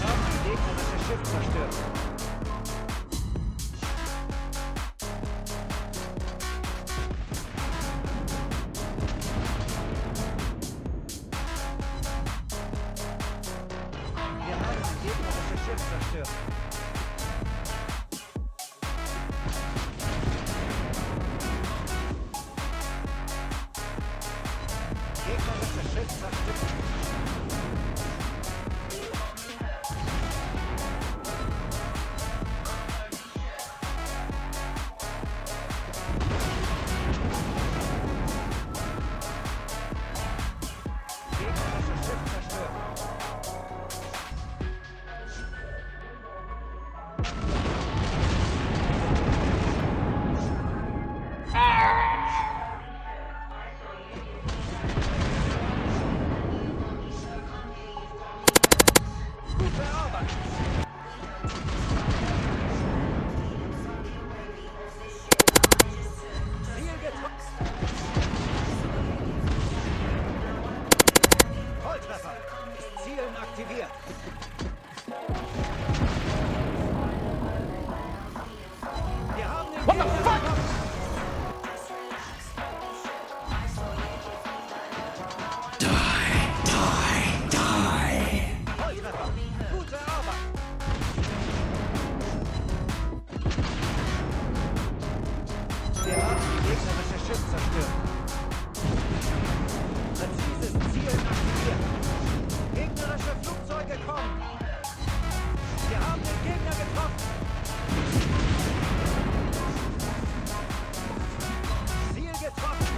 haben ein gegnerisches Schiff zerstört. Wir haben ein gegnerisches Schiff zerstört. Gegnerisches Schiff zerstört. Gegnerisches Schiff zerstört. Gute Arbeit. Ziel getroffen. Volltreffer. Zielen aktiviert. Wir haben den Gegner getroffen. Volltreffer. Gute Arbeit. Wir haben die gegnerische Schiff zerstört. Präzises Ziel aktiviert. Gegnerische Flugzeuge kommen. Wir haben den Gegner getroffen. Ziel getroffen.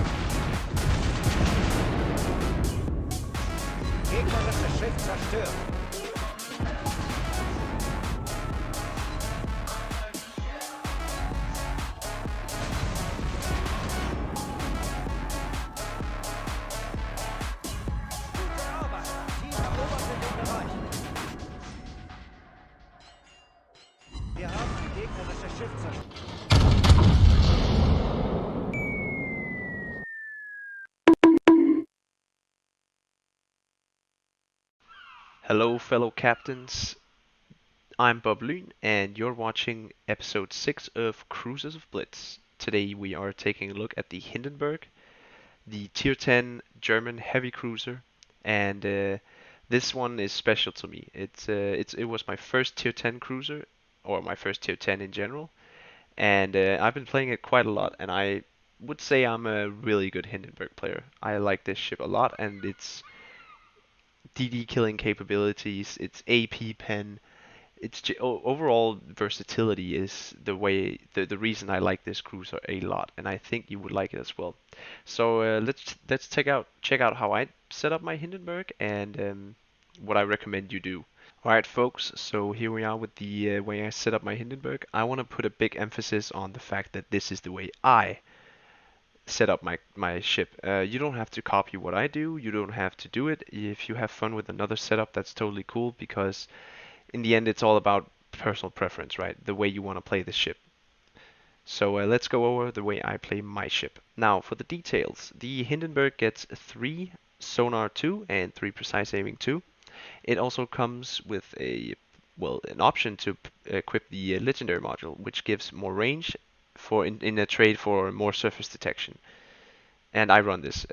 Gegnerisches Schiff zerstört. Gute Arbeit. Team eroberte den Bereich. Wir haben ein gegnerisches Schiff zerstört. Hello fellow captains, I'm BobLyn and you're watching episode 6 of Cruisers of Blitz. Today we are taking a look at the Hindenburg, the tier 10 German heavy cruiser, and this one is special to me. It was my first tier 10 cruiser, or my first tier 10 in general, and I've been playing it quite a lot, and I would say I'm a really good Hindenburg player. I like this ship a lot, and its DD killing capabilities, its AP pen, its overall versatility is the reason I like this cruiser a lot, and I think you would like it as well. So let's check out how I set up my Hindenburg and what I recommend you do. Alright folks, so here we are with the way I set up my Hindenburg. I want to put a big emphasis on the fact that this is the way I set up my ship. You don't have to copy what I do, you don't have to do it. If you have fun with another setup, that's totally cool, because in the end it's all about personal preference, right? The way you want to play the ship. So let's go over the way I play my ship. Now for the details, the Hindenburg gets 3 sonar 2 and 3 precise aiming 2. It also comes with an option to equip the legendary module, which gives more range for in a trade for more surface detection. And I run this.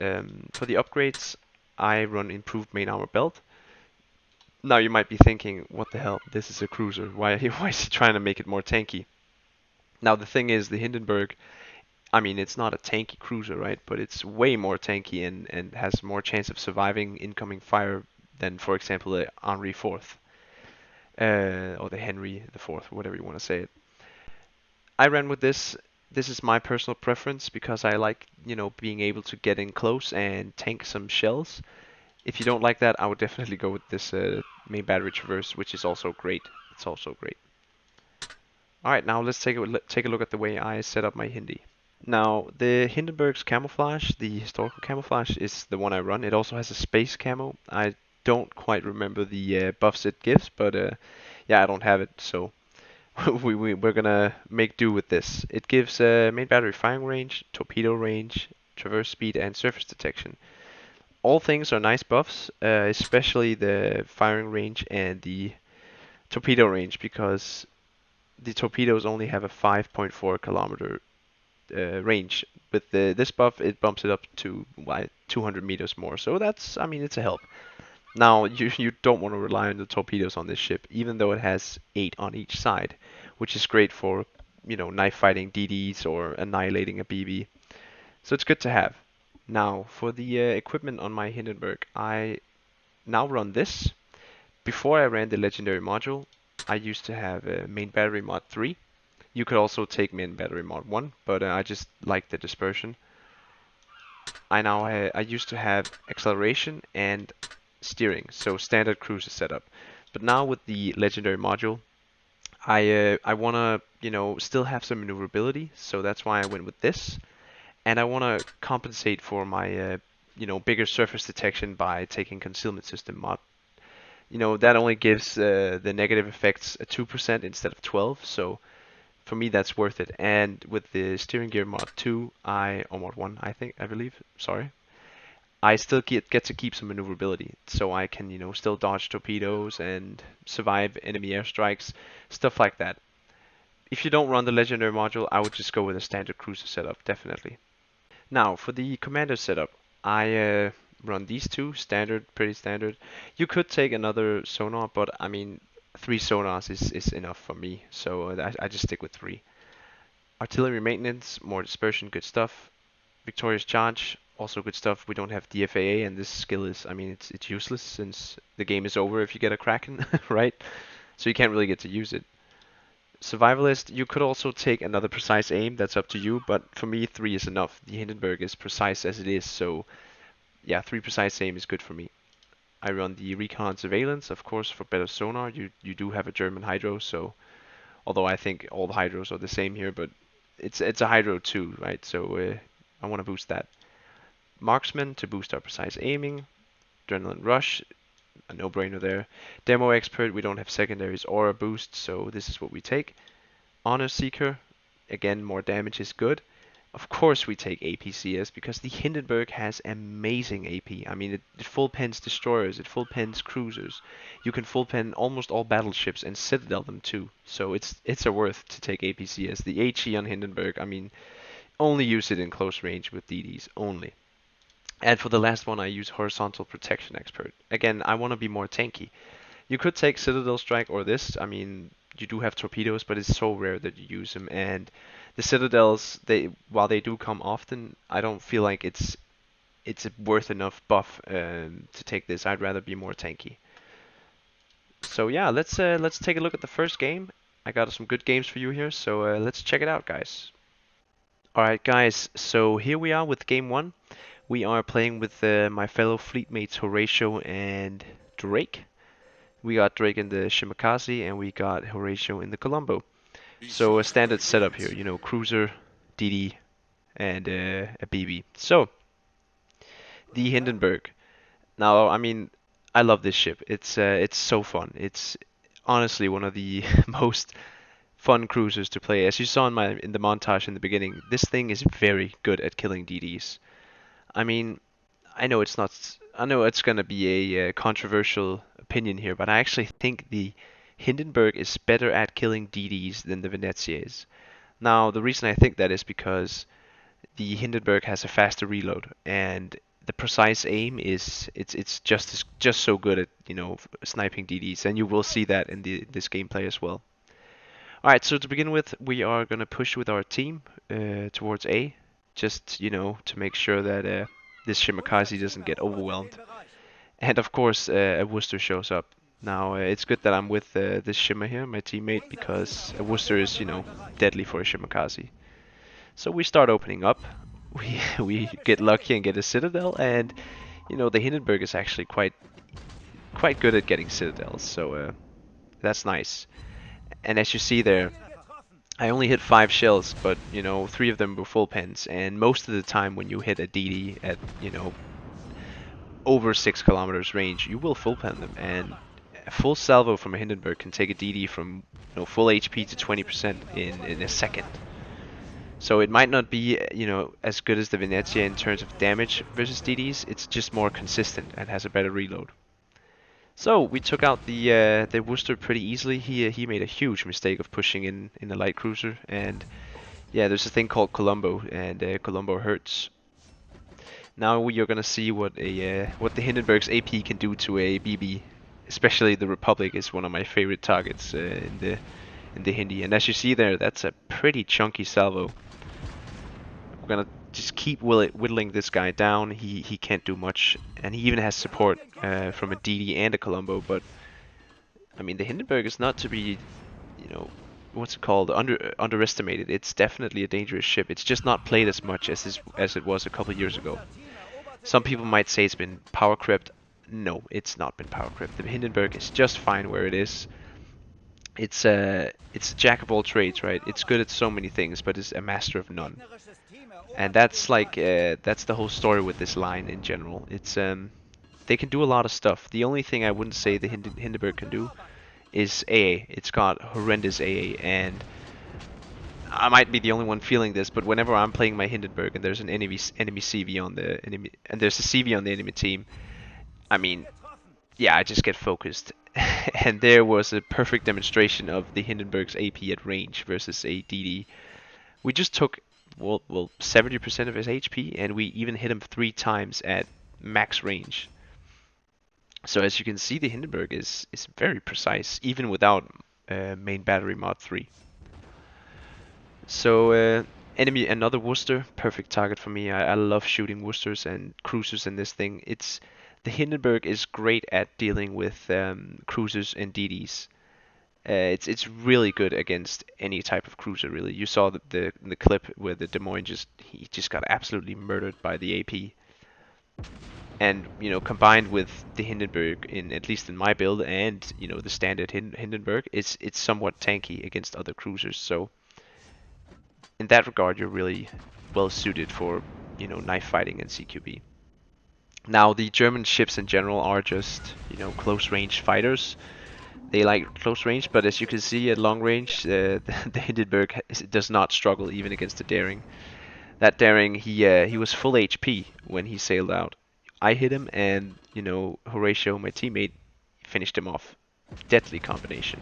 For the upgrades, I run improved main armor belt. Now you might be thinking, what the hell? This is a cruiser. Why is he trying to make it more tanky? Now the thing is, the Hindenburg, I mean, it's not a tanky cruiser, right? But it's way more tanky and has more chance of surviving incoming fire than, for example, the Henry IV, or the Henry IV, whatever you want to say it. I ran with this. This is my personal preference because I like, being able to get in close and tank some shells. If you don't like that, I would definitely go with this main battery traverse, which is also great. It's also great. Alright, now let's take a look at the way I set up my Hindy. Now, the Hindenburg's camouflage, the historical camouflage, is the one I run. It also has a space camo. I don't quite remember the buffs it gives, but yeah, I don't have it, so we're gonna make do with this. It gives main battery firing range, torpedo range, traverse speed, and surface detection. All things are nice buffs, especially the firing range and the torpedo range, because the torpedoes only have a 5.4 kilometer range. With this buff, it bumps it up to 200 meters more. So that's, I mean, it's a help. Now, you don't want to rely on the torpedoes on this ship, even though it has 8 on each side, which is great for, knife fighting DDs or annihilating a BB. So it's good to have. Now, for the equipment on my Hindenburg, I now run this. Before I ran the legendary module, I used to have main battery mod 3. You could also take main battery mod 1, but I just like the dispersion. I used to have acceleration and steering, so standard cruiser setup. But now with the legendary module, I wanna still have some maneuverability, so that's why I went with this. And I wanna compensate for my bigger surface detection by taking concealment system mod. That only gives the negative effects a 2% instead of 12, so for me that's worth it. And with the steering gear mod 2, or mod 1, I believe, sorry, I still get to keep some maneuverability, so I can still dodge torpedoes and survive enemy airstrikes, stuff like that. If you don't run the legendary module, I would just go with a standard cruiser setup, definitely. Now for the commander setup, I run these two, standard, pretty standard. You could take another sonar, but I mean 3 sonars is enough for me, so I just stick with 3. Artillery maintenance, more dispersion, good stuff. Victorious charge, also good stuff. We don't have DFAA, and this skill is, I mean, it's useless since the game is over if you get a Kraken, right? So you can't really get to use it. Survivalist, you could also take another precise aim, that's up to you, but for me 3 is enough. The Hindenburg is precise as it is, so yeah, 3 precise aim is good for me. I run the recon surveillance, of course, for better sonar. You do have a German hydro, so although I think all the hydros are the same here, but it's a hydro too, right? So I want to boost that. Marksman to boost our precise aiming. Adrenaline rush, a no-brainer there. Demo expert, we don't have secondaries or a boost, so this is what we take. Honor seeker, again, more damage is good. Of course we take APCS because the Hindenburg has amazing AP. I mean, it full pens destroyers, it full pens cruisers. You can full pen almost all battleships and citadel them too. So it's a worth to take APCS. The HE on Hindenburg, I mean, only use it in close range with DDs only. And for the last one, I use horizontal protection expert. Again, I want to be more tanky. You could take Citadel Strike or this. I mean, you do have torpedoes, but it's so rare that you use them. And the Citadels, while they do come often, I don't feel like it's a worth enough buff to take this. I'd rather be more tanky. So yeah, let's take a look at the first game. I got some good games for you here, so let's check it out, guys. Alright guys, so here we are with game 1. We are playing with my fellow fleet mates Horatio and Drake. We got Drake in the Shimakaze and we got Horatio in the Colombo. So a standard setup here, cruiser, DD, and a BB. So, the Hindenburg. Now, I mean, I love this ship. It's so fun. It's honestly one of the most fun cruisers to play. As you saw in the montage in the beginning, this thing is very good at killing DDs. I mean, I know it's not. I know it's gonna be a controversial opinion here, but I actually think the Hindenburg is better at killing DDs than the Venezia is. Now, the reason I think that is because the Hindenburg has a faster reload, and the precise aim it's just so good at sniping DDs, and you will see that in this gameplay as well. All right, so to begin with, we are gonna push with our team towards A, just to make sure that this Shimakaze doesn't get overwhelmed. And of course, a Worcester shows up. Now, it's good that I'm with this Shimmer here, my teammate, because a Worcester is, deadly for a Shimakaze. So we start opening up. We get lucky and get a Citadel, and the Hindenburg is actually quite good at getting Citadels, so that's nice. And as you see there, I only hit 5 shells, but 3 of them were full pens, and most of the time when you hit a DD at over 6 kilometers range, you will full pen them, and a full salvo from a Hindenburg can take a DD from full HP to 20% in a second. So it might not be as good as the Venezia in terms of damage versus DDs, it's just more consistent and has a better reload. So we took out the Worcester pretty easily. He made a huge mistake of pushing in the light cruiser, and yeah, there's a thing called Colombo, and Colombo hurts. Now we are gonna see what the Hindenburg's AP can do to a BB. Especially the Republic is one of my favorite targets in the Hindy, and as you see there, that's a pretty chunky salvo. We're gonna just keep whittling this guy down. He can't do much, and he even has support from a DD and a Colombo. But I mean, the Hindenburg is not to be, you know, what's it called, underestimated. It's definitely a dangerous ship. It's just not played as much as it was a couple of years ago. Some people might say it's been power crept. No, it's not been power crept. The Hindenburg is just fine where it is. It's a jack of all trades, right? It's good at so many things, but it's a master of none. And that's like that's the whole story with this line in general. It's they can do a lot of stuff. The only thing I wouldn't say the Hindenburg can do is AA. It's got horrendous AA, and I might be the only one feeling this, but whenever I'm playing my Hindenburg and there's an enemy CV on the enemy and there's a CV on the enemy team, I mean, yeah, I just get focused. And there was a perfect demonstration of the Hindenburg's AP at range versus a DD. We just took well 70% of his HP, and we even hit him 3 times at max range. So as you can see, the Hindenburg is very precise, even without main battery mod 3. So enemy, another Worcester, perfect target for me. I love shooting Worcesters and cruisers in this thing. The Hindenburg is great at dealing with cruisers and DDs. It's really good against any type of cruiser, really. You saw the clip where the Des Moines he just got absolutely murdered by the AP. And you know, combined with the Hindenburg, at least in my build, and you know the standard Hindenburg, it's somewhat tanky against other cruisers. So in that regard, you're really well suited for, you know, knife fighting and CQB. Now the German ships in general are just, you know, close range fighters. They like close range, but as you can see at long range, the Hindenburg does not struggle even against the Daring. That Daring, he was full HP when he sailed out. I hit him, and you know, Horatio, my teammate, finished him off. Deadly combination.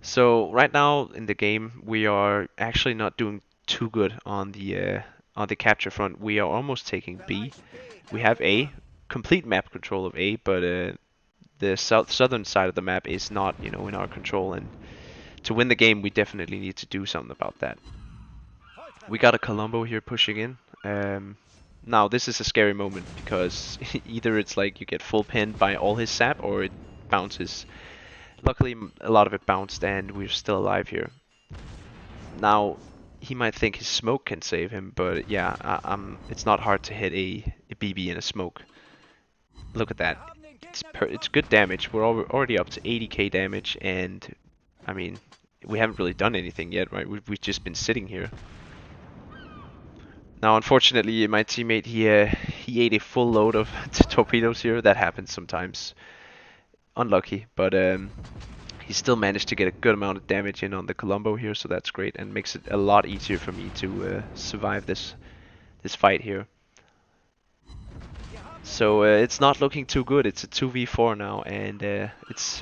So right now in the game, we are actually not doing too good on the capture front. We are almost taking B. We have A, complete map control of A, but the southern side of the map is not, you know, in our control. And to win the game, we definitely need to do something about that. We got a Colombo here pushing in. Now this is a scary moment because either it's like you get full pinned by all his sap or it bounces. Luckily, a lot of it bounced, and we're still alive here. Now, he might think his smoke can save him, but yeah, it's not hard to hit a BB in a smoke. Look at that. It's good damage. We're already up to 80k damage, and I mean, we haven't really done anything yet, right? We've just been sitting here. Now, unfortunately, my teammate, he ate a full load of torpedoes here. That happens sometimes. Unlucky, but he still managed to get a good amount of damage in on the Colombo here, so that's great and makes it a lot easier for me to survive this fight here. So it's not looking too good. It's a 2v4 now, and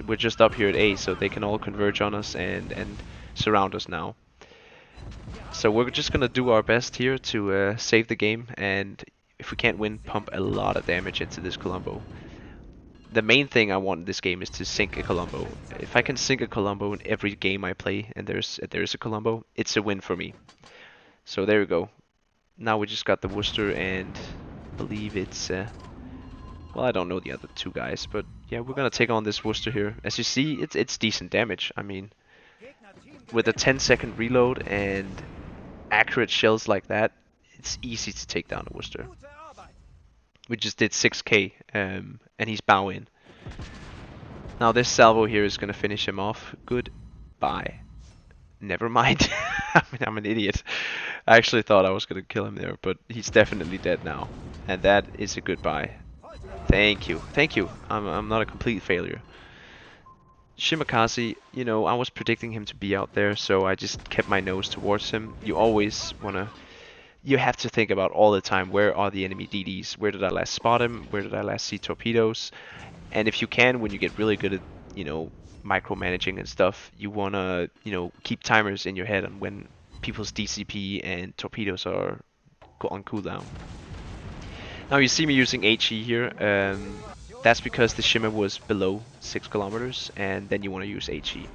we're just up here at A, so they can all converge on us and surround us now. So we're just gonna do our best here to save the game, and if we can't win, pump a lot of damage into this Colombo. The main thing I want in this game is to sink a Colombo. If I can sink a Colombo in every game I play, and there's a Colombo, it's a win for me. So there we go. Now we just got the Worcester, and I believe it's well, I don't know the other 2 guys, but yeah, we're gonna take on this Worcester here. As you see, it's decent damage. I mean, with a 10-second reload and accurate shells like that, it's easy to take down a Worcester. We just did 6k, and he's bowing. Now this salvo here is gonna finish him off. Goodbye. Never mind. I mean, I'm an idiot. I actually thought I was gonna kill him there, but he's definitely dead now. And that is a goodbye. Thank you. Thank you. I'm not a complete failure. Shimakaze, you know, I was predicting him to be out there, so I just kept my nose towards him. You always wanna you have to think about all the time, where are the enemy DDs? Where did I last spot him? Where did I last see torpedoes? And if you can, when you get really good at, micromanaging and stuff, you wanna, keep timers in your head on when people's DCP and torpedoes are on cooldown. Now you see me using HE here. That's because the shimmer was below 6 kilometers, and then you want to use HE.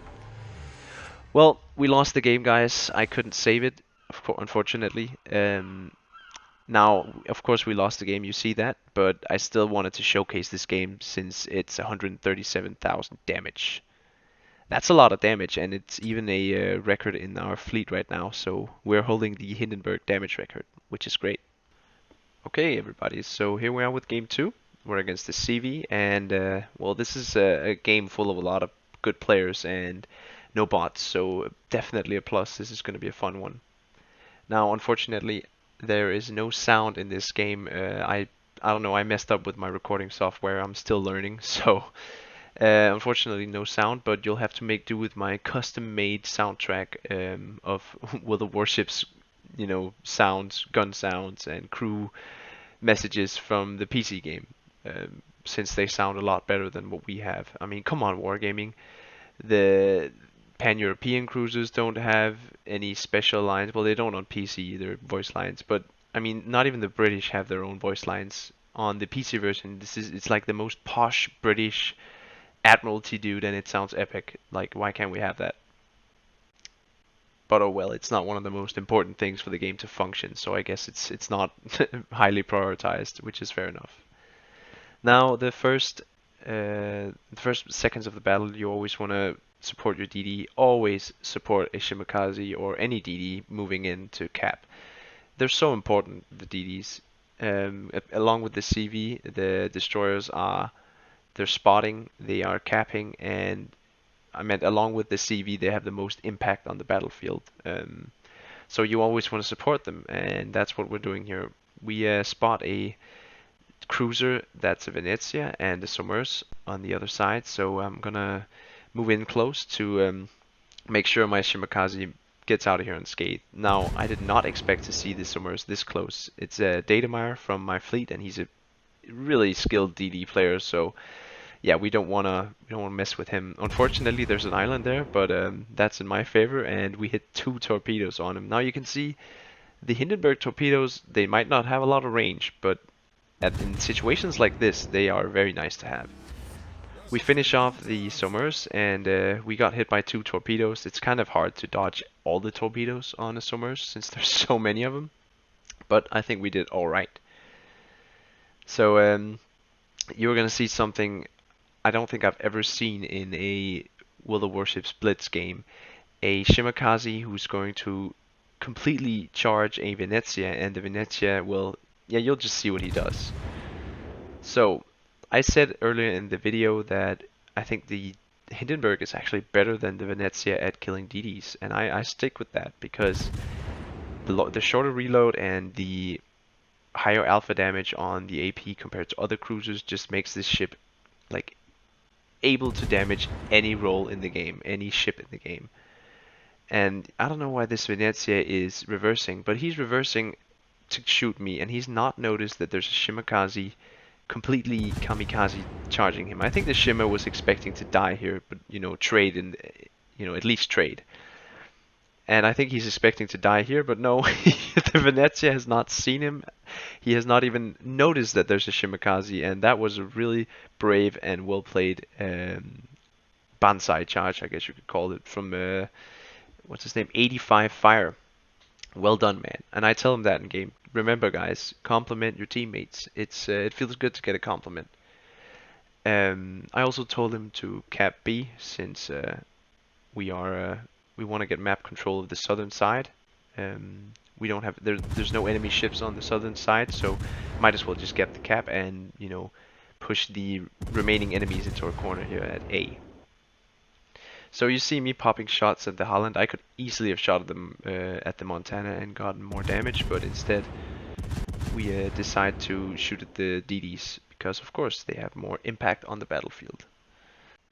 Well, we lost the game, guys. I couldn't save it, unfortunately. Now, of course, we lost the game, you see that, but I still wanted to showcase this game since it's 137,000 damage. That's a lot of damage, and it's even a record in our fleet right now, so we're holding the Hindenburg damage record, which is great. Okay, everybody, so here we are with game 2. We're against the CV, and, well, this is a game full of a lot of good players and no bots, so definitely a plus. This is going to be a fun one. Now, unfortunately, there is no sound in this game. I don't know, I messed up with my recording software. I'm still learning, so unfortunately no sound, but you'll have to make do with my custom-made soundtrack of World of Warships, sounds, gun sounds, and crew messages from the PC game, since they sound a lot better than what we have. I mean, come on, Wargaming. The Pan-European cruisers don't have any special lines. Well, they don't on PC either, voice lines. But I mean, not even the British have their own voice lines. On the PC version, it's like the most posh British Admiralty dude, and it sounds epic. Like, why can't we have that? But oh well, it's not one of the most important things for the game to function, so I guess it's not highly prioritized, which is fair enough. Now, the first seconds of the battle, you always want to support your DD. Always support a Shimakaze or any DD moving into cap. They're so important, the DDs. Along with the CV, the destroyers they're spotting, they are capping, and I meant along with the CV, they have the most impact on the battlefield. So you always want to support them, and that's what we're doing here. We spot a cruiser that's a Venezia and a Somers on the other side, so I'm gonna move in close to make sure my Shimakaze gets out of here unscathed. Now, I did not expect to see the Somers this close. It's a Datamire from my fleet, and he's a really skilled DD player, so yeah, we don't wanna mess with him. Unfortunately, there's an island there, but that's in my favor, and we hit 2 torpedoes on him. Now you can see the Hindenburg torpedoes, they might not have a lot of range, but in situations like this, they are very nice to have. We finish off the Somers, and we got hit by 2 torpedoes. It's kind of hard to dodge all the torpedoes on a Somers since there's so many of them, but I think we did alright. So you're gonna see something I don't think I've ever seen in a World of Warships Blitz game. A Shimakaze who's going to completely charge a Venezia, and the Venezia will, yeah, you'll just see what he does. So, I said earlier in the video that I think the Hindenburg is actually better than the Venezia at killing DDs, and I stick with that because the shorter reload and the higher alpha damage on the AP compared to other cruisers just makes this ship like able to damage any role in the game, any ship in the game. And I don't know why this Venezia is reversing, but he's reversing to shoot me, and he's not noticed that there's a Shimakaze completely kamikaze charging him. I think the Shimmer was expecting to die here, but trade and at least trade. And I think he's expecting to die here, but no, the Venezia has not seen him. He has not even noticed that there's a Shimakaze, and that was a really brave and well played Banzai charge, I guess you could call it, from what's his name, 85 Fire. Well done, man. And I tell him that in game. Remember, guys, compliment your teammates. It feels good to get a compliment. I also told him to cap B since we want to get map control of the southern side. We don't have there's no enemy ships on the southern side, so might as well just get the cap and push the remaining enemies into a corner here at A. So you see me popping shots at the Holland. I could easily have shot them at the Montana and gotten more damage, but instead we decide to shoot at the DDs because of course they have more impact on the battlefield.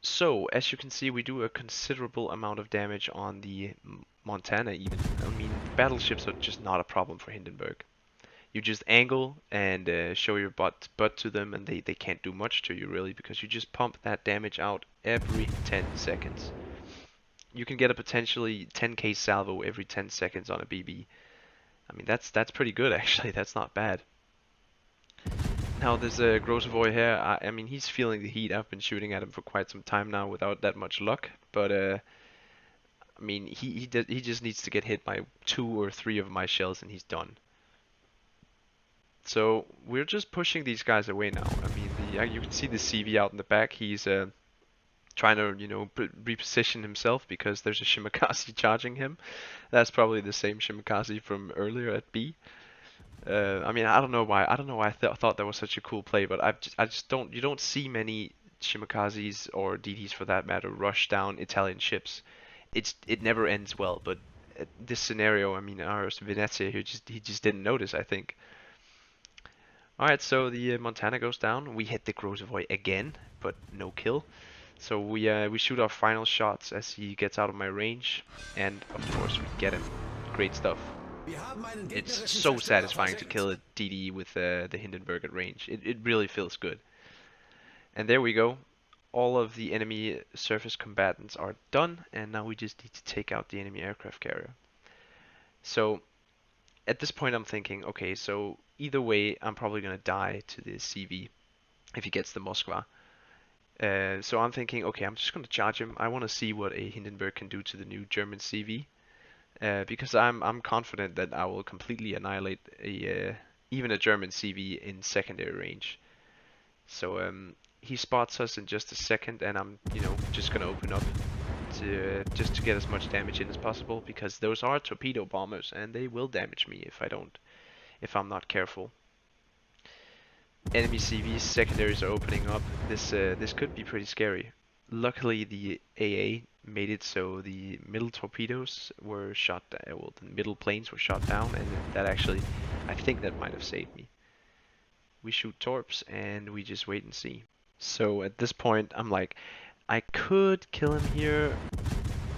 So as you can see, we do a considerable amount of damage on the Montana even. I mean, battleships are just not a problem for Hindenburg. You just angle and show your butt to them, and they can't do much to you really, because you just pump that damage out every 10 seconds. You can get a potentially 10k salvo every 10 seconds on a BB. I mean, that's pretty good actually. That's not bad. Now there's a Grosavoy here. I mean, he's feeling the heat. I've been shooting at him for quite some time now without that much luck. But I mean, he just needs to get hit by 2 or 3 of my shells and he's done. So we're just pushing these guys away now. I mean, you can see the CV out in the back. He's trying to, you know, reposition himself because there's a Shimakaze charging him. That's probably the same Shimakaze from earlier at B. I mean, I don't know why. I don't know why I thought that was such a cool play, but I just don't. You don't see many Shimakazes or DDs for that matter rush down Italian ships. It never ends well. But this scenario, I mean, our Venezia he just didn't notice, I think. All right, so the Montana goes down. We hit the Grosavoy again, but no kill. So we shoot our final shots as he gets out of my range, and of course we get him. Great stuff. It's so satisfying to kill a DD with the Hindenburg at range. It really feels good. And there we go. All of the enemy surface combatants are done, and now we just need to take out the enemy aircraft carrier. So at this point I'm thinking, okay, so either way I'm probably gonna die to the CV if he gets the Moskva. So I'm thinking, okay, I'm just gonna charge him. I want to see what a Hindenburg can do to the new German CV. Because I'm confident that I will completely annihilate even a German CV in secondary range. So he spots us in just a second, and I'm just gonna open up to just to get as much damage in as possible, because those are torpedo bombers and they will damage me if I'm not careful. Enemy CV's secondaries are opening up. This could be pretty scary. Luckily, the AA made it so the middle torpedoes were shot down. Well, the middle planes were shot down, and that actually, I think that might have saved me. We shoot torps, and we just wait and see. So at this point, I'm like, I could kill him here,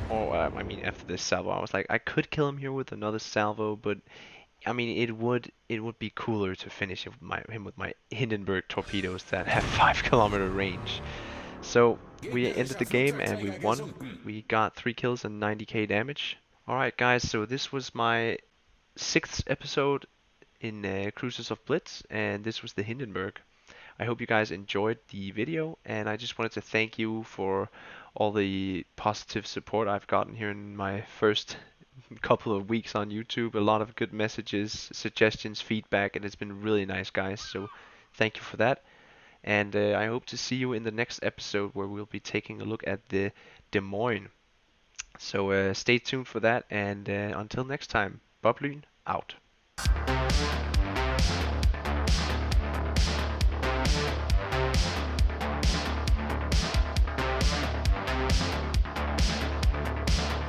or I mean, after this salvo, I was like, I could kill him here with another salvo, but I mean, it would be cooler to finish him with my Hindenburg torpedoes that have 5-kilometer range. So we ended the game and we won. We got 3 kills and 90k damage. Alright guys, so this was my 6th episode in Cruisers of Blitz, and this was the Hindenburg. I hope you guys enjoyed the video, and I just wanted to thank you for all the positive support I've gotten here in my first couple of weeks on YouTube. A lot of good messages, suggestions, feedback, and it's been really nice, guys. So thank you for that. And I hope to see you in the next episode where we'll be taking a look at the Des Moines. So stay tuned for that, and until next time, BobLyn out.